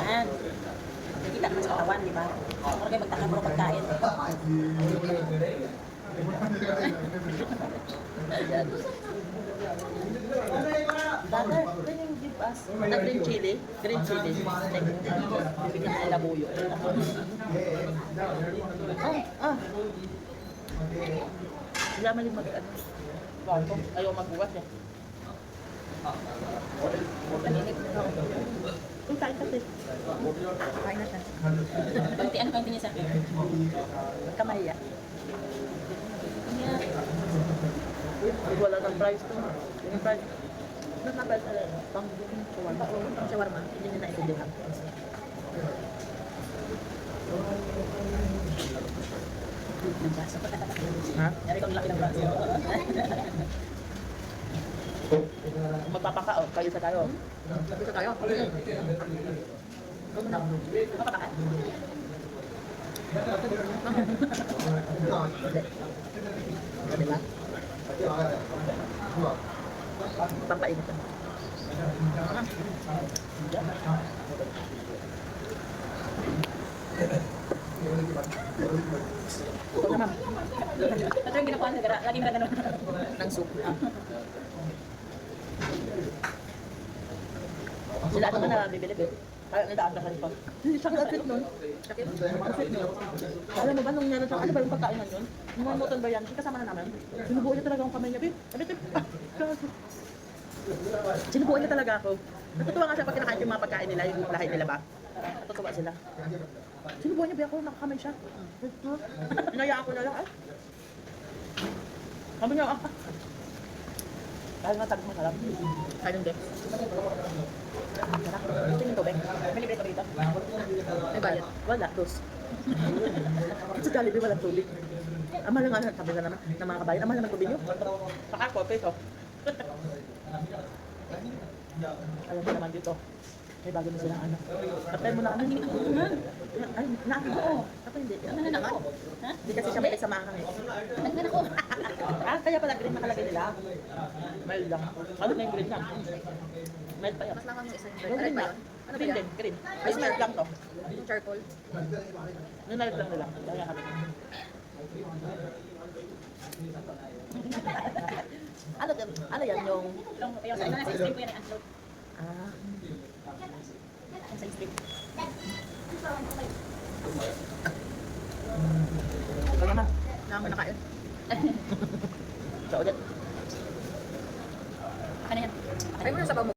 Yan. Nakikita naman sa katawan, di ba? Huwag kayo magtaka puro pagkain. Brother, can you give us the green chili? Green chili. Bibigyan ka labuyo. Hindi naman yung mag-ano. Ayaw magbuwas eh. Kung kain kasi. Kain na siya. Pagtian ko niya sa akin. Magkamaya. Wala ng price to. Yung price. Nasa-price ala. Pang shawarma. Pang shawarma. Hindi nyo na-itindihan. Ng braso. Ha? Yari ko laki ng braso. Magpapaka o, kayo sa tayo. Kayo sa tayo? Magpapaka? Diba? Pampainit ka. Ito naman. Ito yung ginakuha na laging na gano'n. Ng soup. Sila ito na bibili eh. Kaya nadaan ka sa ito. Siyang outfit nun. Sakit. Outfit nun. Alam mo ba nung meron siyang, ano ba yung pagkainan yun? Nung moton ba yan? Kasama na namin. Sinubuan niya talaga ang kamay niya. Sinubuan niya talaga ako. Natutuwa nga siya pag kinakain yung mga pagkain nila, yung lahi nila ba? Natutuwa sila. Sinubuan niya ba ako? Nakakamay siya. Inayaan ko na lang. Sabi niya, Kaya nga sabi mo sarap. Kaya hindi. Sarap. Gusto yung tubig. May libre ko dito. May bayad. Wala. Dos. Sa Jollibee walang tubig. Ama lang nga sabi na naman ng mga kabayan. Ama naman tubig nyo. Saka ko, peso. Alam mo naman dito. May bago na silang ano. Tapay mo na ano. Ay, naano ko. Tapos hindi. Ano na ako? Hindi kasi siya may kasama kami. Nagnan ako. Kaya pala green nakalagay nila. Mild lang. Ano na yung green lang? Mild pa yan. Mas nakang yung isa. Green lang. Ano ba yan? Green. Ay, mild lang to. Yung charcoal. Yung mild lang nila. Kaya kami. Ano yan yung... Yung sa stream ko yan ay unload. Yung sa stream. Kaya na. Naman na kain. So, ulit. Ay mo yung sabaw mo.